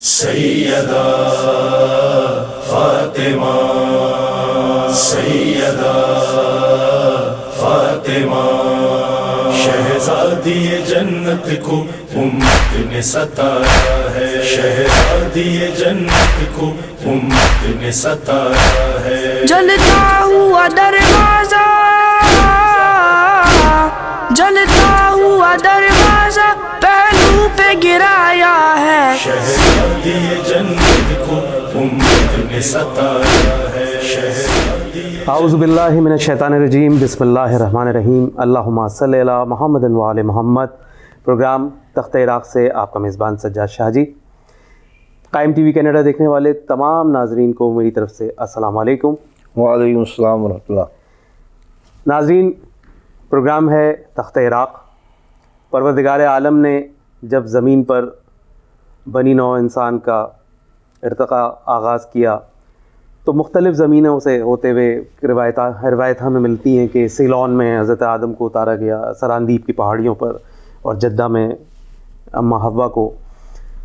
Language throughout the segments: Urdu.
سیدہ فاطمہ، سیدہ فاطمہ، شہزادی جنت کو امت نے ستایا ہے، شہزادی جنت کو امت نے ستایا ہے۔ جلتا ہوا دروازہ، جلتا ہوا دروازہ پہلو پہ گرایا ہے، شہزادی جنت کو امت نے ستایا ہے، شہزادی۔ اعوذ باللہ من الشیطان الرجیم، بسم اللہ الرحمن الرحیم، اللہم صلی علی محمد وآل محمد۔ پروگرام تختہ عراق سے آپ کا میزبان سجاد شاہ جی۔ قائم ٹی وی کینیڈا دیکھنے والے تمام ناظرین کو میری طرف سے السلام علیکم۔ وعلیکم السلام ورحمۃ اللہ۔ ناظرین، پروگرام ہے تختہ عراق۔ پروردگار عالم نے جب زمین پر بنی نوع انسان کا ارتقاء آغاز کیا تو مختلف زمینوں سے ہوتے ہوئے روایت ہمیں ملتی ہیں کہ سیلون میں حضرت آدم کو اتارا گیا، سراندیپ کی پہاڑیوں پر، اور جدہ میں اماں حوا کو،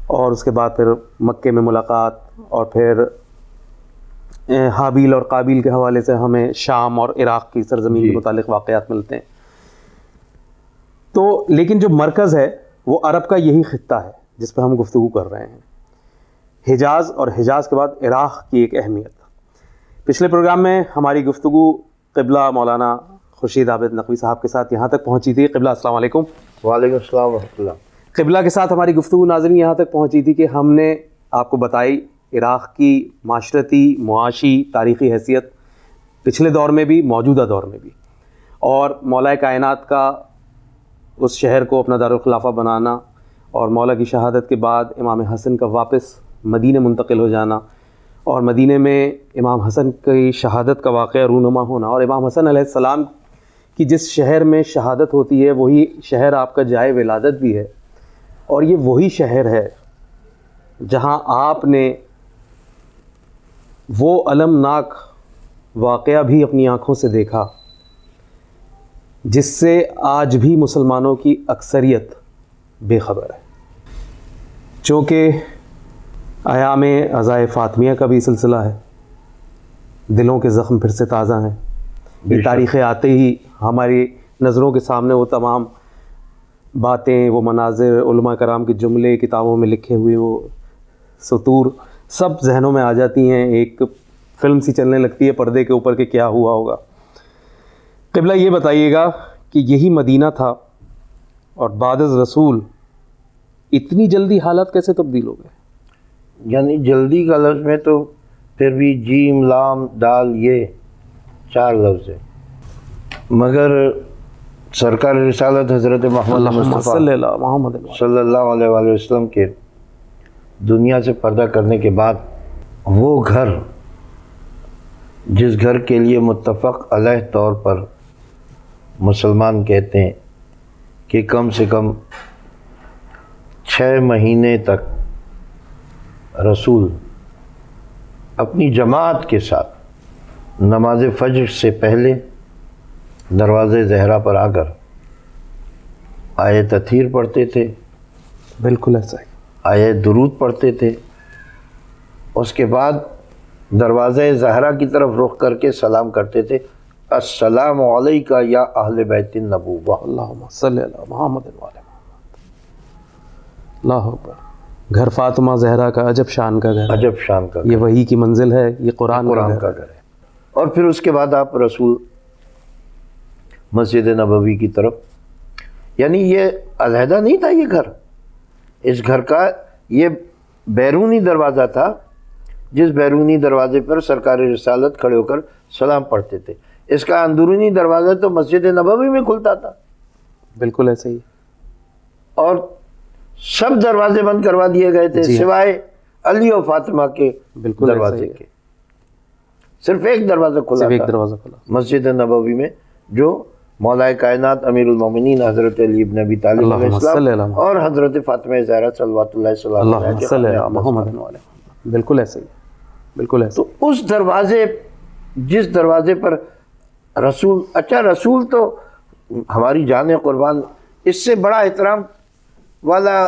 اور اس کے بعد پھر مکے میں ملاقات، اور پھر حابیل اور قابیل کے حوالے سے ہمیں شام اور عراق کی سرزمین کے متعلق واقعات ملتے ہیں۔ تو لیکن جو مرکز ہے وہ عرب کا یہی خطہ ہے جس پہ ہم گفتگو کر رہے ہیں، حجاز، اور حجاز کے بعد عراق کی ایک اہمیت۔ پچھلے پروگرام میں ہماری گفتگو قبلہ مولانا خورشید عابد نقوی صاحب کے ساتھ یہاں تک پہنچی تھی۔ قبلہ السلام علیکم۔ وعلیکم السلام ورحمۃ اللہ۔ قبلہ کے ساتھ ہماری گفتگو ناظرین یہاں تک پہنچی تھی کہ ہم نے آپ کو بتائی عراق کی معاشرتی، معاشی، تاریخی حیثیت پچھلے دور میں بھی، موجودہ دور میں بھی، اور مولا کائنات کا اس شہر کو اپنا دارالخلافہ بنانا، اور مولا کی شہادت کے بعد امام حسن کا واپس مدینہ منتقل ہو جانا، اور مدینہ میں امام حسن کی شہادت کا واقعہ رونما ہونا، اور امام حسن علیہ السلام کی جس شہر میں شہادت ہوتی ہے وہی شہر آپ کا جائے ولادت بھی ہے، اور یہ وہی شہر ہے جہاں آپ نے وہ المناک واقعہ بھی اپنی آنکھوں سے دیکھا جس سے آج بھی مسلمانوں کی اکثریت بے خبر ہے۔ چونکہ ایام عزائے فاطمیہ کا بھی سلسلہ ہے، دلوں کے زخم پھر سے تازہ ہیں۔ یہ تاریخیں آتے ہی ہماری نظروں کے سامنے وہ تمام باتیں، وہ مناظر، علماء کرام کے جملے، کتابوں میں لکھے ہوئے وہ سطور سب ذہنوں میں آ جاتی ہیں، ایک فلم سی چلنے لگتی ہے پردے کے اوپر کہ کیا ہوا ہوگا۔ قبلہ یہ بتائیے گا کہ یہی مدینہ تھا، اور بعد از رسول اتنی جلدی حالات کیسے تبدیل ہو گئے؟ یعنی جلدی کا لفظ میں تو پھر بھی جیم، لام، دال، یہ 4 لفظ ہیں، مگر سرکار رسالت حضرت محمد مصطفیٰ صلی اللہ علیہ وآلہ وسلم کے دنیا سے پردہ کرنے کے بعد وہ گھر جس گھر کے لیے متفق علیہ طور پر مسلمان کہتے ہیں کہ کم سے کم 6 مہینے تک رسول اپنی جماعت کے ساتھ نماز فجر سے پہلے دروازے زہرا پر آ کر آیے تطہیر پڑھتے تھے، بالکل ایسا ہی، آیے درود پڑھتے تھے، اس کے بعد دروازے زہرا کی طرف رخ کر کے سلام کرتے تھے، السلام علیکہ یا اہل بیت النبوہ، اللہم صلی علی محمد وعلی محمد۔ اللہ اکبر۔ گھر فاطمہ زہرا کا عجب شان کا گھر ہے، عجب شان کا یہ وحی کی منزل ہے، یہ قرآن کا گھر ہے۔ اور پھر اس کے بعد آپ رسول مسجد نبوی کی طرف، یعنی یہ علیحدہ نہیں تھا، یہ گھر، اس گھر کا یہ بیرونی دروازہ تھا جس بیرونی دروازے پر سرکار رسالت کھڑے ہو کر سلام پڑھتے تھے۔ اس کا اندرونی دروازہ تو مسجد نبوی میں کھلتا تھا، بالکل ایسے ہی، اور سب دروازے بند کروا دیے گئے تھے سوائے علی و فاطمہ کے دروازے کے، صرف ایک دروازہ کھلا، مسجد نبوی میں، جو مولا کائنات امیر المومنین حضرت علی بن ابی طالب علیہ السلام اور حضرت فاطمہ زہرا صلوات اللہ صلی اللہ علیہ، بالکل ایسے ہی، بالکل ایسے۔ تو اس دروازے، جس دروازے پر رسول، اچھا رسول تو ہماری جان قربان، اس سے بڑا احترام والا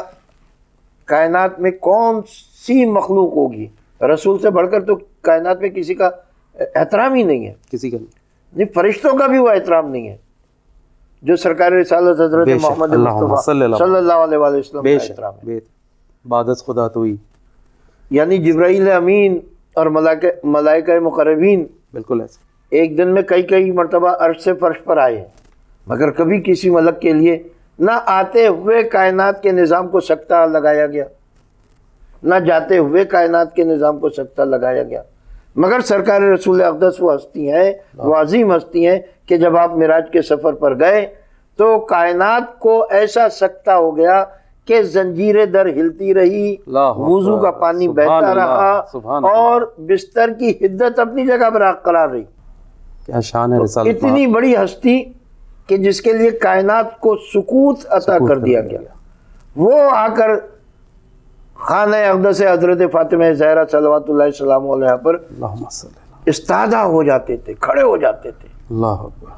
کائنات میں کون سی مخلوق ہوگی، رسول سے بڑھ کر تو کائنات میں کسی کا احترام ہی نہیں ہے، کسی کا نہیں، فرشتوں کا بھی وہ احترام نہیں ہے جو سرکار رسالت حضرت محمد مصطفیٰ صلی اللہ علیہ وآلہ وسلم کا احترام ہے۔ بعدت خدا تو ہی، یعنی جبرائیل امین اور ملائکہ مقربین بالکل ایسے ایک دن میں کئی مرتبہ عرش سے فرش پر آئے ہیں، مگر کبھی کسی ملک کے لیے نہ آتے ہوئے کائنات کے نظام کو سکتہ لگایا گیا، نہ جاتے ہوئے کائنات کے نظام کو سکتہ لگایا گیا، مگر سرکار رسول اقدس وہ ہستی ہیں، وہ عظیم ہستی ہیں کہ جب آپ معراج کے سفر پر گئے تو کائنات کو ایسا سکتہ ہو گیا کہ زنجیر در ہلتی رہی، وضو کا پانی بہتا رہا، اور بستر کی حدت اپنی جگہ برقرار رہی۔ کیا شان ہے رسالت! اتنی بڑی ہستی کہ جس کے لیے کائنات کو سکوت عطا کر دیا گیا، وہ آ کر خانہ اقدس حضرت فاطمہ زہرا صلوات اللہ السلام علیہ پر استادہ ہو جاتے تھے، کھڑے ہو جاتے تھے۔ اللہ اکبر!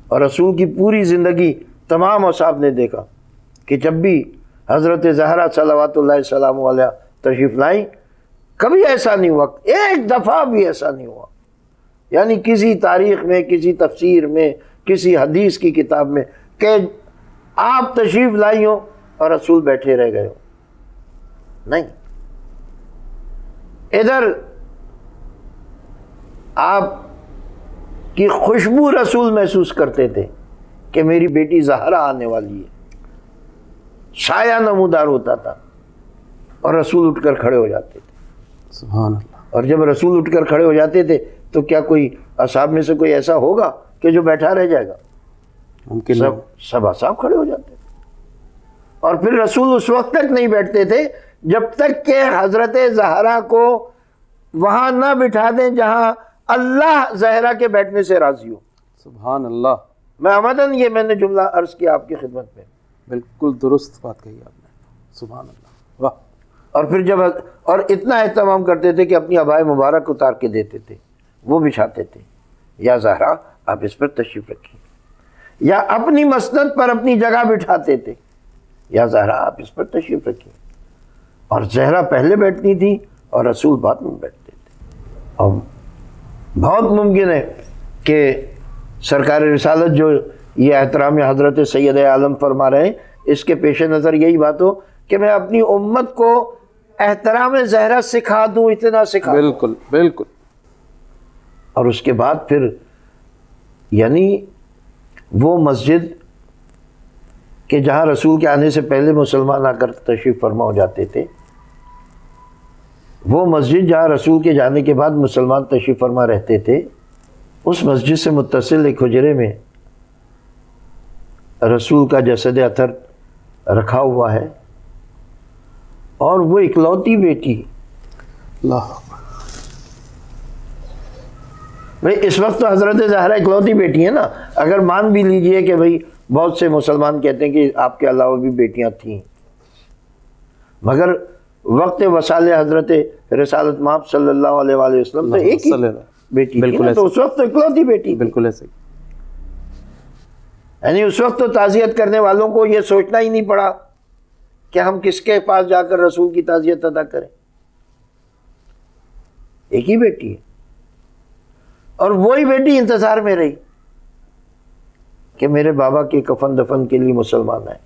اور رسول کی پوری زندگی تمام اصحاب نے دیکھا کہ جب بھی حضرت زہرا صلوات اللہ السلام علیہ تشریف لائیں، کبھی ایسا نہیں ہوا، ایک دفعہ بھی ایسا نہیں ہوا، یعنی کسی تاریخ میں، کسی تفسیر میں، کسی حدیث کی کتاب میں کہ آپ تشریف لائی ہو اور رسول بیٹھے رہ گئے ہو، نہیں۔ ادھر آپ کی خوشبو رسول محسوس کرتے تھے کہ میری بیٹی زہرا آنے والی ہے، سایہ نمودار ہوتا تھا، اور رسول اٹھ کر کھڑے ہو جاتے تھے۔ سبحان اللہ! اور جب رسول اٹھ کر کھڑے ہو جاتے تھے تو کیا کوئی اصحاب میں سے کوئی ایسا ہوگا کہ جو بیٹھا رہ جائے گا؟ ممکن سب اصحاب کھڑے ہو جاتے تھے۔ اور پھر رسول اس وقت تک نہیں بیٹھتے تھے جب تک کہ حضرت زہرا کو وہاں نہ بٹھا دیں جہاں اللہ زہرا کے بیٹھنے سے راضی ہو۔ سبحان اللہ! میں عمدن یہ میں نے جملہ عرض کیا آپ کی خدمت میں، بالکل درست بات کہی آپ نے، سبحان اللہ! واہ! اور پھر جب اور اتنا اہتمام کرتے تھے کہ اپنی عباء مبارک اتار کے دیتے تھے، وہ بچھاتے تھے، یا زہرا آپ اس پر تشریف رکھیں، یا اپنی مسند پر اپنی جگہ بٹھاتے تھے، یا زہرا آپ اس پر تشریف رکھیں۔ اور زہرا پہلے بیٹھتی تھی اور رسول بعد میں بیٹھتے تھے۔ اور بہت ممکن ہے کہ سرکار رسالت جو یہ احترام حضرت سید عالم فرما رہے ہیں، اس کے پیش نظر یہی بات ہو کہ میں اپنی امت کو احترام زہرا سکھا دوں، اتنا سکھا دوں۔ بالکل بالکل۔ اور اس کے بعد پھر یعنی وہ مسجد کہ جہاں رسول کے آنے سے پہلے مسلمان آ کر تشریف فرما ہو جاتے تھے، وہ مسجد جہاں رسول کے جانے کے بعد مسلمان تشریف فرما رہتے تھے، اس مسجد سے متصل ایک حجرے میں رسول کا جسد اطہر رکھا ہوا ہے، اور وہ اکلوتی بیٹی، اللہ! بھئی اس وقت تو حضرت زہرا اکلوتی بیٹی ہے نا، اگر مان بھی لیجئے کہ بھئی بہت سے مسلمان کہتے ہیں کہ آپ کے علاوہ بھی بیٹیاں تھیں، مگر وقت وصال حضرت رسالت مآب صلی اللہ علیہ وآلہ وسلم تو ایک ہی بیٹی تھی نا، تو اس وقت تو اکلوتی بیٹی، بالکل ایسے، یعنی اس وقت تو تعزیت کرنے والوں کو یہ سوچنا ہی نہیں پڑا کہ ہم کس کے پاس جا کر رسول کی تعزیت ادا کریں، ایک ہی بیٹی ہے، اور وہی بیٹی انتظار میں رہی کہ میرے بابا کے کفن دفن کے لیے مسلمان آئے۔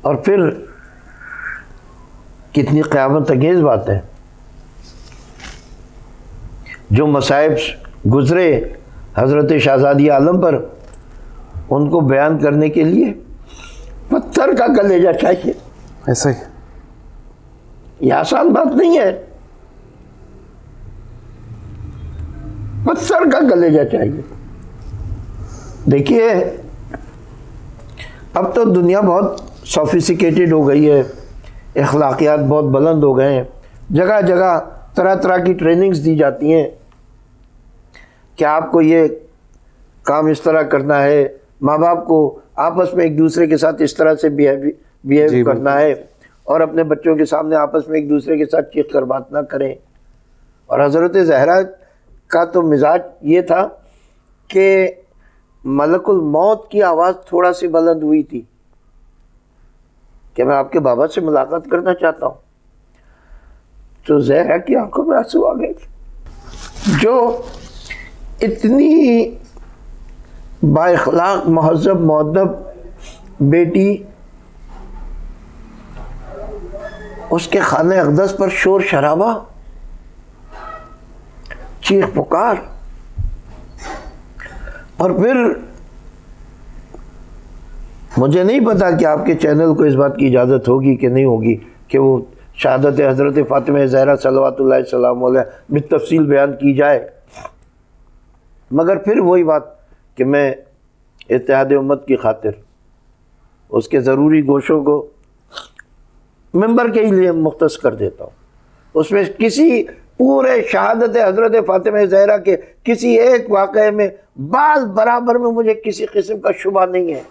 اور پھر کتنی قیامت انگیز بات ہے، جو مصائب گزرے حضرت شہزادی عالم پر، ان کو بیان کرنے کے لیے پتھر کا کلیجہ چاہیے۔ ایسا ہی، یہ آسان بات نہیں ہے، پتھر کا کلیجہ چاہیے۔ دیکھیے اب تو دنیا بہت سوفیسٹیکیٹڈ ہو گئی ہے، اخلاقیات بہت بلند ہو گئے ہیں، جگہ جگہ طرح طرح کی ٹریننگز دی جاتی ہیں کہ آپ کو یہ کام اس طرح کرنا ہے، ماں باپ کو آپس میں ایک دوسرے کے ساتھ اس طرح سے بیہیو کرنا ہے، اور اپنے بچوں کے سامنے آپس میں ایک دوسرے کے ساتھ چیخ کر بات نہ کریں۔ اور حضرت زہرا کا تو مزاج یہ تھا کہ ملک الموت کی آواز تھوڑا سی بلند ہوئی تھی کہ میں آپ کے بابا سے ملاقات کرنا چاہتا ہوں، تو زہرا کی آنکھوں میں آنسو آ گئے تھے. جو اتنی با اخلاق مہذب مؤدب بیٹی، اس کے خانہ اقدس پر شور شرابہ، چیخ پکار، اور پھر مجھے نہیں پتا کہ آپ کے چینل کو اس بات کی اجازت ہوگی کہ نہیں ہوگی کہ وہ شہادت حضرت فاطمہ زہرا صلوات اللہ السلام علیہ بالتفصیل بیان کی جائے، مگر پھر وہی بات کہ میں اتحاد امت کی خاطر اس کے ضروری گوشوں کو ممبر کے لیے مختص کر دیتا ہوں. اس میں کسی پورے شہادت حضرت فاطمہ زہرا کے کسی ایک واقعے میں بال برابر میں مجھے کسی قسم کا شبہ نہیں ہے.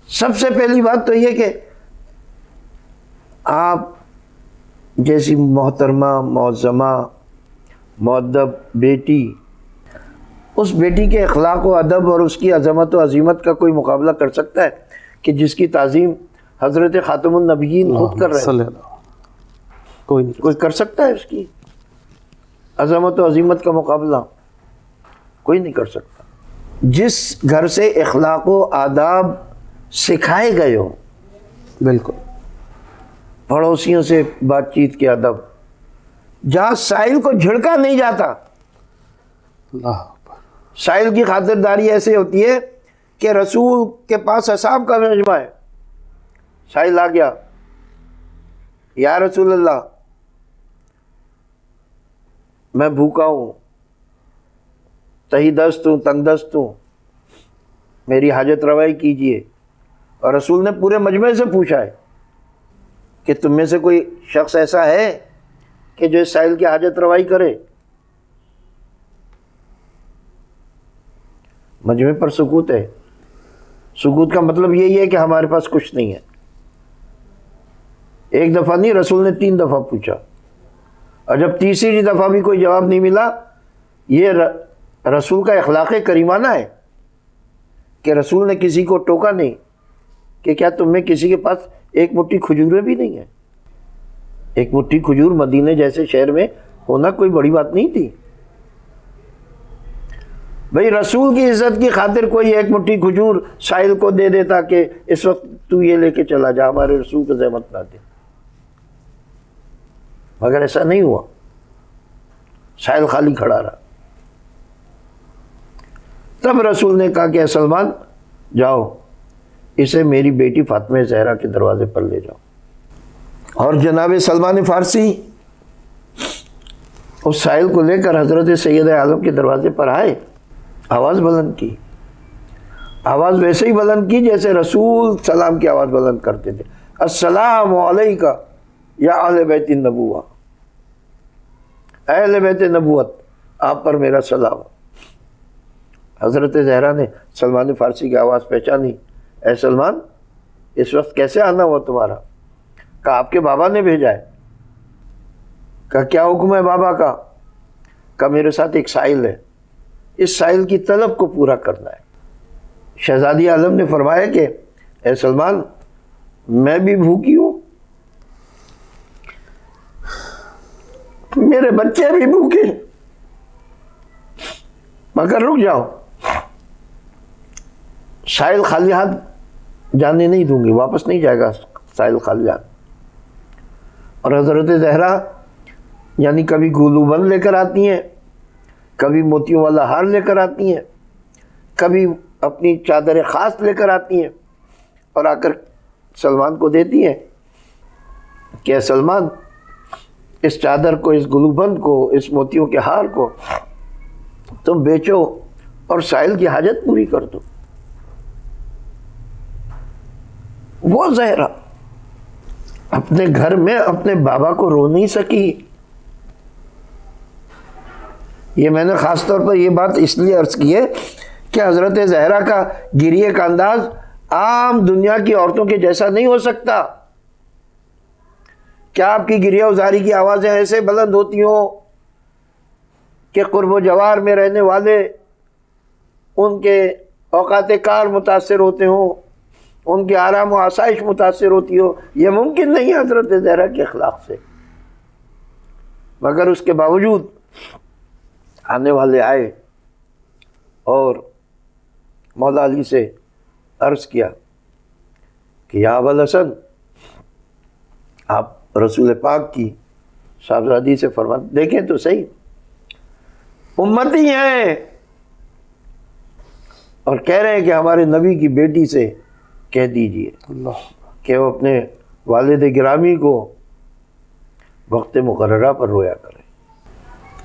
سب سے پہلی بات تو یہ کہ آپ جیسی محترمہ معظمہ مؤدب بیٹی، اس بیٹی کے اخلاق و ادب اور اس کی عظمت و عظیمت کا کوئی مقابلہ کر سکتا ہے کہ جس کی تعظیم حضرت خاتم النبیین خود کر رہے ہیں؟ کوئی کر سکتا ہے اس کی عظمت و عظیمت کا مقابلہ؟ کوئی نہیں کر سکتا. جس گھر سے اخلاق و آداب سکھائے گئے ہو، بالکل پڑوسیوں سے بات چیت کے ادب، جہاں سائل کو جھڑکا نہیں جاتا. اللہ سائل کی خاطرداری ایسے ہوتی ہے کہ رسول کے پاس اصحاب کا مجمع ہے، سائل آ گیا، یا رسول اللہ میں بھوکا ہوں، تہی دست ہوں، تنگ دست ہوں، میری حاجت روائی کیجئے. اور رسول نے پورے مجمع سے پوچھا ہے کہ تم میں سے کوئی شخص ایسا ہے کہ جو اس سائل کی حاجت روائی کرے؟ مجمع پر سکوت ہے. سکوت کا مطلب یہی ہے کہ ہمارے پاس کچھ نہیں ہے. ایک دفعہ نہیں، رسول نے 3 دفعہ پوچھا، اور جب تیسری دفعہ بھی کوئی جواب نہیں ملا، یہ رسول کا اخلاق کریمانہ ہے کہ رسول نے کسی کو ٹوکا نہیں کہ کیا تم میں کسی کے پاس ایک مٹھی کھجوریں بھی نہیں ہیں. ایک مٹھی کھجور مدینے جیسے شہر میں ہونا کوئی بڑی بات نہیں تھی. بھئی رسول کی عزت کی خاطر کوئی ایک مٹھی کھجور سائل کو دے دیتا کہ اس وقت تو یہ لے کے چلا جا، ہمارے رسول کو زحمت نہ دے، مگر ایسا نہیں ہوا. سائل خالی کھڑا رہا. تب رسول نے کہا کہ اے سلمان جاؤ، اسے میری بیٹی فاطمہ زہرا کے دروازے پر لے جاؤ. اور جناب سلمان فارسی اس سائل کو لے کر حضرت سید عالم کے دروازے پر آئے. آواز بلند کی، آواز ویسے ہی بلند کی جیسے رسول سلام کی آواز بلند کرتے تھے. السلام علیکہ یا اہل بیت النبوہ، اہل بیت نبوت آپ پر میرا سلام. حضرت زہرا نے سلمان فارسی کی آواز پہچانی. اے سلمان، اس وقت کیسے آنا ہوا تمہارا؟ کہا آپ کے بابا نے بھیجا ہے. کہا کیا حکم ہے بابا کا؟ کہا میرے ساتھ ایک سائل ہے، اس سائل کی طلب کو پورا کرنا ہے. شہزادی عالم نے فرمایا کہ اے سلمان، میں بھی بھوکی ہوں، میرے بچے بھی بھوکے، مگر رک جاؤ، سائل خالی ہاتھ جانے نہیں دوں گی، واپس نہیں جائے گا سائل خالی ہاتھ. اور حضرت زہرا یعنی کبھی گولو بند لے کر آتی ہیں، کبھی موتیوں والا ہار لے کر آتی ہیں، کبھی اپنی چادر خاص لے کر آتی ہیں، اور آ کر سلمان کو دیتی ہیں کہ اے سلمان، اس چادر کو، اس گلو بند کو، اس موتیوں کے ہار کو تم بیچو اور سائل کی حاجت پوری کر دو. وہ زہرا اپنے گھر میں اپنے بابا کو رو نہیں سکی. یہ میں نے خاص طور پر یہ بات اس لیے عرض کی ہے کہ حضرت زہرا کا گریے کا انداز عام دنیا کی عورتوں کے جیسا نہیں ہو سکتا. کیا آپ کی گریہ ازاری کی آوازیں ایسے بلند ہوتی ہوں کہ قرب و جوار میں رہنے والے ان کے اوقات کار متاثر ہوتے ہوں، ان کے آرام و آسائش متاثر ہوتی ہو؟ یہ ممکن نہیں ہے حضرت زہرا کے اخلاق سے. مگر اس کے باوجود آنے والے آئے اور مولا علی سے عرض کیا کہ یا ابوالحسن آپ رسول پاک کی صاحبزادی سے فرما دیکھیں تو صحیح، امتی ہیں اور کہہ رہے ہیں کہ ہمارے نبی کی بیٹی سے کہہ دیجئے کہ وہ اپنے والد گرامی کو وقت مقررہ پر رویا کرے۔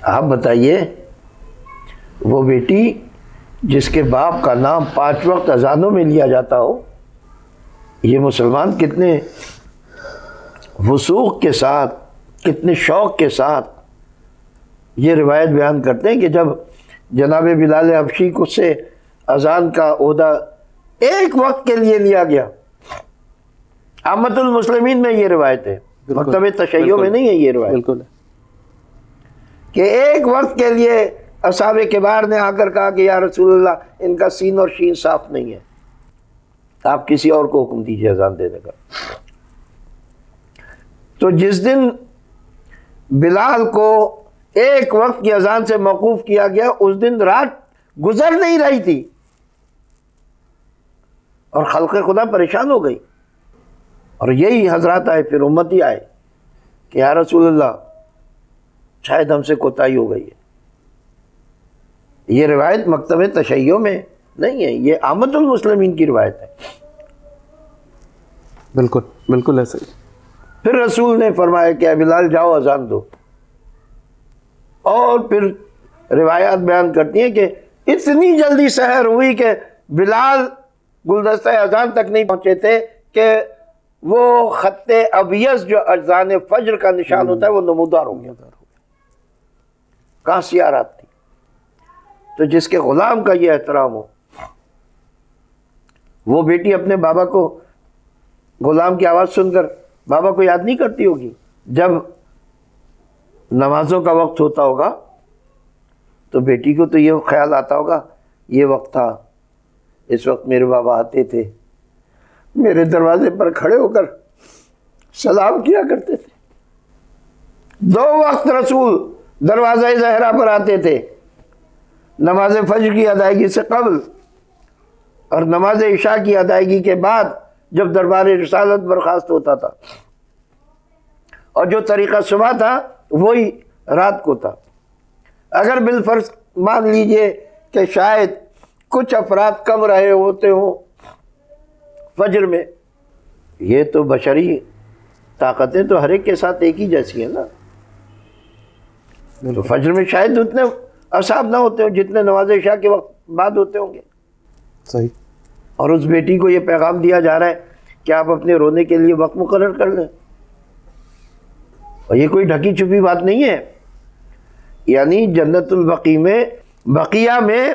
آپ بتائیے وہ بیٹی جس کے باپ کا نام 5 وقت اذانوں میں لیا جاتا ہو، یہ مسلمان کتنے وثوق کے ساتھ، کتنے شوق کے ساتھ یہ روایت بیان کرتے ہیں کہ جب جناب بلال حبشی کو سے اذان کا عہدہ ایک وقت کے لیے لیا گیا، عامت المسلمین میں یہ روایت ہے، مکتب تشیع میں نہیں ہے یہ روایت، بالکل کہ ایک وقت کے لیے اصحاب کبار نے آ کر کہا کہ یا رسول اللہ ان کا سین اور شین صاف نہیں ہے، آپ کسی اور کو حکم دیجیے اذان دینے کا۔ تو جس دن بلال کو ایک وقت کی اذان سے موقوف کیا گیا، اس دن رات گزر نہیں رہی تھی اور خلق خدا پریشان ہو گئی، اور یہی حضرات آئے، پھر امتی آئے کہ یا رسول اللہ شاید ہم سے کوتاہی ہو گئی ہے۔ یہ روایت مکتب تشیع میں نہیں ہے، یہ عامت المسلمین کی روایت ہے۔ بالکل بالکل ایسا ہی۔ پھر رسول نے فرمایا کہ اے بلال جاؤ اذان دو، اور پھر روایات بیان کرتی ہیں کہ اتنی جلدی سحر ہوئی کہ بلال گلدستہ اذان تک نہیں پہنچے تھے کہ وہ خط ابیض جو اذان فجر کا نشان ہوتا ہے وہ نمودار ہو گیا، کہاں سیارات تھی۔ تو جس کے غلام کا یہ احترام ہو، وہ بیٹی اپنے بابا کو غلام کی آواز سن کر بابا کو یاد نہیں کرتی ہوگی؟ جب نمازوں کا وقت ہوتا ہوگا تو بیٹی کو تو یہ خیال آتا ہوگا یہ وقت تھا، اس وقت میرے بابا آتے تھے، میرے دروازے پر کھڑے ہو کر سلام کیا کرتے تھے۔ 2 وقت رسول دروازہ زہرا پر آتے تھے، نماز فجر کی ادائیگی سے قبل اور نماز عشاء کی ادائیگی کے بعد جب دربار رسالت برخاست ہوتا تھا، اور جو طریقہ صبح تھا وہی رات کو تھا۔ اگر بالفرض مان لیجئے کہ شاید کچھ افراد کم رہے ہوتے ہوں فجر میں، یہ تو بشری طاقتیں تو ہر ایک کے ساتھ ایک ہی جیسی ہیں نا، تو فجر میں شاید اتنے اصحاب نہ ہوتے ہوں جتنے نماز عشاء کے وقت بعد ہوتے ہوں گے۔ صحیح۔ اور اس بیٹی کو یہ پیغام دیا جا رہا ہے کہ آپ اپنے رونے کے لیے وقت مقرر کر لیں، اور یہ کوئی ڈھکی چھپی بات نہیں ہے۔ یعنی جنت البقیع میں، بقیہ میں،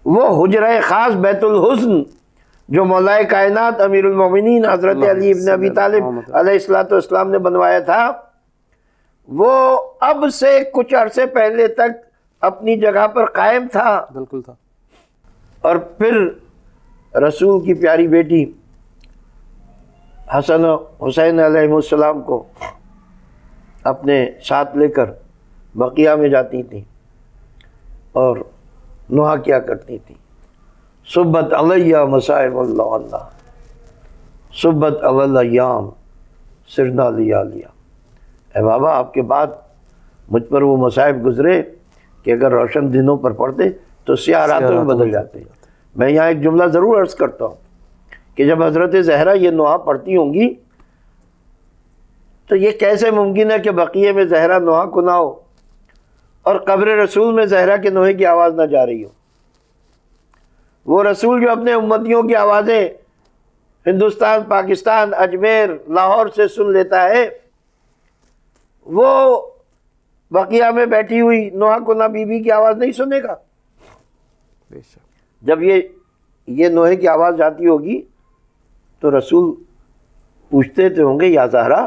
وہ حجرہ خاص بیت الحسن جو مولا کائنات امیر المومنین حضرت علی ابن ابی طالب علیہ السلام نے بنوایا تھا، وہ اب سے کچھ عرصے پہلے تک اپنی جگہ پر قائم تھا۔ بالکل تھا۔ اور پھر رسول کی پیاری بیٹی حسن و حسین علیہ السلام کو اپنے ساتھ لے کر بقیہ میں جاتی تھیں اور نوحہ کیا کرتی تھیں، صبت علیہ مصائب اللہ، صبت اول ایام سرنا لیا لیا۔ اے بابا آپ کے بعد مجھ پر وہ مصائب گزرے کہ اگر روشن دنوں پر پڑھتے تو سیاہ راتوں میں بدل جاتے۔ میں یہاں ایک جملہ ضرور عرض کرتا ہوں کہ جب حضرت زہرا یہ نوحہ پڑھتی ہوں گی تو یہ کیسے ممکن ہے کہ بقیہ میں زہرا نوحہ کو نہ ہو اور قبر رسول میں زہرا کے نوحے کی آواز نہ جا رہی ہو؟ وہ رسول جو اپنے امتیوں کی آوازیں ہندوستان، پاکستان، اجمیر، لاہور سے سن لیتا ہے، وہ بقیہ میں بیٹھی ہوئی نوحہ کنہ بی بی کی آواز نہیں سنے گا؟ جب یہ نوحے کی آواز جاتی ہوگی تو رسول پوچھتے تو ہوں گے یا زہرا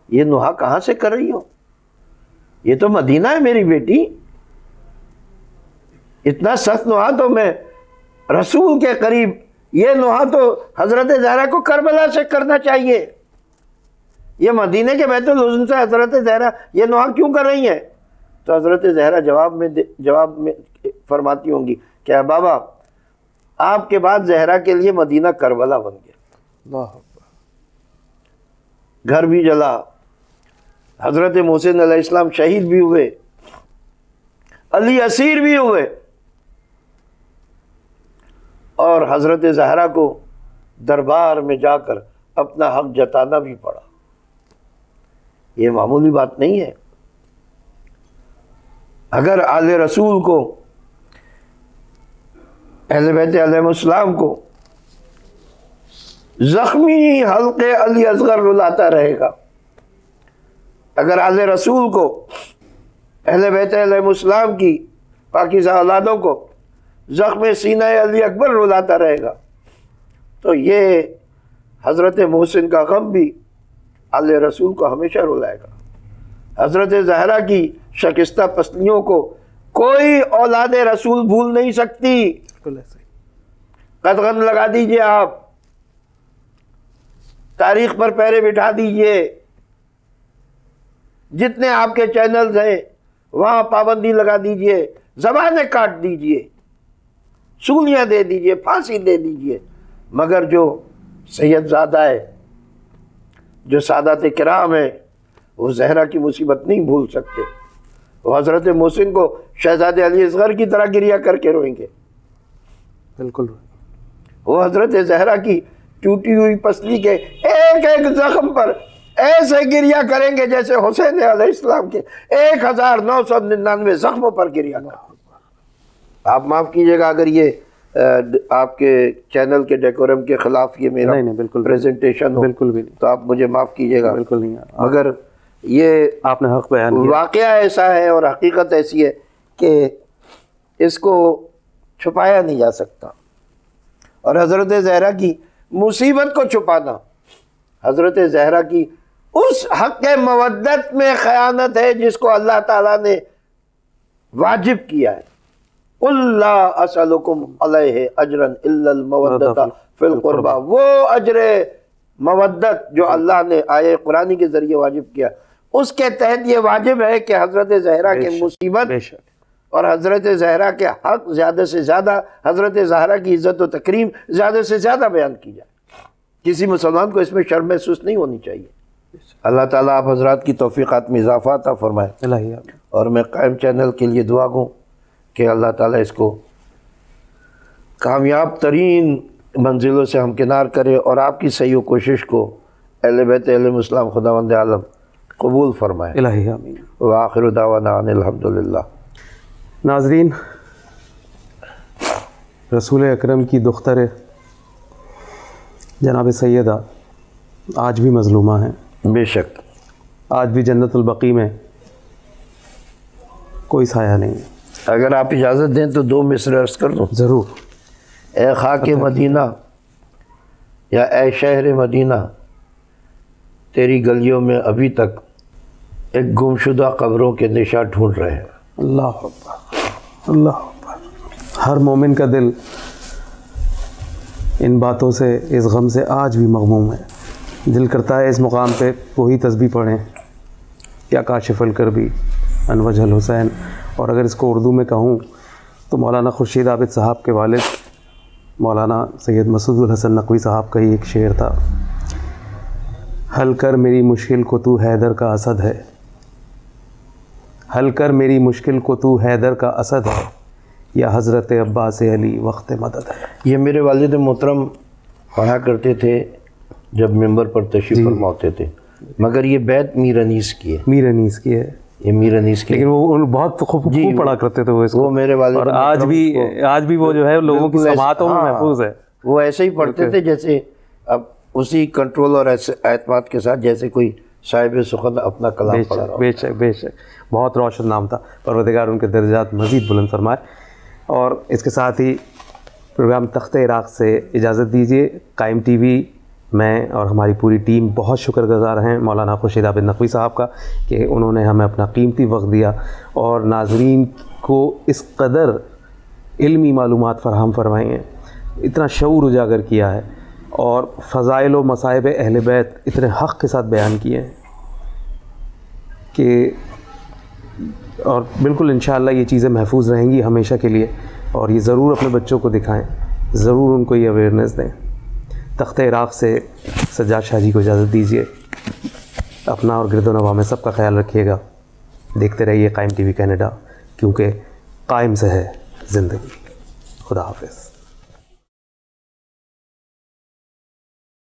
یہ نوحہ کہاں سے کر رہی ہو؟ یہ تو مدینہ ہے میری بیٹی، اتنا سخت نوحہ تو میں رسول کے قریب، یہ نوحہ تو حضرت زہرا کو کربلا سے کرنا چاہیے، یہ مدینے کے بیت الحسن سے حضرت زہرا یہ نوحہ کیوں کر رہی ہیں؟ تو حضرت زہرا جواب میں فرماتی ہوں گی کہ اے بابا آپ کے بعد زہرا کے لیے مدینہ کربلا بن گیا، گھر بھی جلا، حضرت محسن علیہ السلام شہید بھی ہوئے، علی اسیر بھی ہوئے، اور حضرت زہرا کو دربار میں جا کر اپنا حق جتانا بھی پڑا۔ یہ معمولی بات نہیں ہے۔ اگر آل رسول کو، اہل بیت علیہ السلام کو زخمی حلق علی اصغر رلاتا رہے گا، اگر آل رسول کو، اہل بیت علیہ السلام کی پاکیزہ اولادوں کو زخم سینہ علی اکبر رلاتا رہے گا، تو یہ حضرت محسن کا غم بھی آل رسول کو ہمیشہ رلائے گا۔ حضرت زہرا کی شکستہ پسلیوں کو کوئی اولاد رسول بھول نہیں سکتی۔ قدغن لگا دیجئے، آپ تاریخ پر پہرے بٹھا دیجئے، جتنے آپ کے چینلز ہیں وہاں پابندی لگا دیجئے، زبانیں کاٹ دیجئے، سولیاں دے دیجئے، پھانسی دے دیجئے، مگر جو سید زادہ ہے، جو سادات کرام ہیں، وہ زہرا کی مصیبت نہیں بھول سکتے۔ وہ حضرت محسن کو شہزادے علی اصغر کی طرح گریہ کر کے روئیں گے، بالکل۔ وہ حضرت زہرا کی ٹوٹی ہوئی پسلی کے ایک ایک زخم پر ایسے گریہ کریں گے جیسے حسین علیہ السلام کے 1999 زخموں پر گریہ کریں۔ آپ معاف کیجئے گا اگر یہ آپ کے چینل کے ڈیکورم کے خلاف یہ میرا پریزنٹیشن ہو، بالکل بھی نہیں، تو آپ مجھے معاف کیجئے گا، بالکل نہیں، مگر یہ آپ نے حق بیان کیا، واقعہ ایسا ہے اور حقیقت ایسی ہے کہ اس کو چھپایا نہیں جا سکتا۔ اور حضرت زہرا کی مصیبت کو چھپانا حضرت زہرا کی اس حق مودت میں خیانت ہے جس کو اللہ تعالیٰ نے واجب کیا ہے۔ قُلْ لَا أَسْأَلُكُمْ عَلَيْهِ أَجْرًا إِلَّا الْمَوَدَّةَ فِي الْقُرْبَى، وہ اجر مودت جو اللہ نے آیہ قرآنی کے ذریعے واجب کیا، اس کے تحت یہ واجب ہے کہ حضرت زہرا کے مصیبت اور حضرت زہرا کے حق زیادہ سے زیادہ، حضرت زہرا کی عزت و تکریم زیادہ سے زیادہ بیان کی جائے۔ کسی مسلمان کو اس میں شرم محسوس نہیں ہونی چاہیے۔ اللہ تعالیٰ آپ حضرات کی توفیقات میں اضافہ عطا فرمائے، اور میں قائم چینل کے لیے دعا گوں کہ اللہ تعالیٰ اس کو کامیاب ترین منزلوں سے ہمکنار کرے، اور آپ کی صحیح و کوشش کو اہل بیت علیہ السلام خداوند عالم قبول فرمائے۔ الہی آمین۔ وآخر دعوانا ان الحمدللہ۔ ناظرین، رسول اکرم کی دختر جناب سیدہ آج بھی مظلومہ ہیں، بے شک، آج بھی جنت البقیع میں کوئی سایہ نہیں ہے۔ اگر آپ اجازت دیں تو 2 مصرع عرض کر دوں؟ ضرور۔ اے خاک مدینہ یا اے شہر مدینہ، تیری گلیوں میں ابھی تک ایک گمشدہ قبروں کے نشاں ڈھونڈ رہے ہیں۔ اللہ اکبر، اللہ اکبر۔ ہر مومن کا دل ان باتوں سے، اس غم سے آج بھی مغموم ہے۔ دل کرتا ہے اس مقام پہ وہی تسبیح پڑھیں، یا کاشف الکربی عن وجہ الحسین، اور اگر اس کو اردو میں کہوں تو مولانا خورشید عابد صاحب کے والد مولانا سید مسعود الحسن نقوی صاحب کا ہی ایک شعر تھا، حل کر میری مشکل کو تو حیدر کا اسد ہے، حل کر میری مشکل کو تو حیدر کا اسد ہے، یا حضرت عباس علی وقت مدد ہے۔ یہ میرے والد محترم پڑھا کرتے تھے جب ممبر پر تشریف فرما ہوتے تھے، مگر یہ بیت میر انیس کی ہے، میر انیس کی ہے، یہ میر انیس کی، لیکن وہ بہت خوب پڑھا کرتے تھے وہ میرے والد، اور آج بھی وہ جو ہے لوگوں کی سماعتوں میں محفوظ ہے۔ وہ ایسے ہی پڑھتے تھے جیسے اب اسی کنٹرول اور اعتماد کے ساتھ جیسے کوئی صاحب سخن اپنا کلام پڑھا رہا ہو۔ بے شک، بے شک، بہت روشن نام تھا، پروردگار ان کے درجات مزید بلند فرمائے۔ اور اس کے ساتھ ہی پروگرام تخت عراق سے اجازت دیجیے۔ قائم ٹی وی میں اور ہماری پوری ٹیم بہت شکر گزار ہیں مولانا خورشید عابد نقوی صاحب کا کہ انہوں نے ہمیں اپنا قیمتی وقت دیا اور ناظرین کو اس قدر علمی معلومات فراہم فرمائی ہیں، اتنا شعور اجاگر کیا ہے، اور فضائل و مصائب اہل بیت اتنے حق کے ساتھ بیان کیے ہیں کہ اور بالکل انشاءاللہ یہ چیزیں محفوظ رہیں گی ہمیشہ کے لیے، اور یہ ضرور اپنے بچوں کو دکھائیں، ضرور ان کو یہ اویئرنیس دیں۔ تخت عراق سے سجاد شاہ جی کو اجازت دیجیے، اپنا اور گرد و نواح میں سب کا خیال رکھیے گا، دیکھتے رہیے قائم ٹی وی کینیڈا، کیونکہ قائم سے ہے زندگی۔ خدا حافظ۔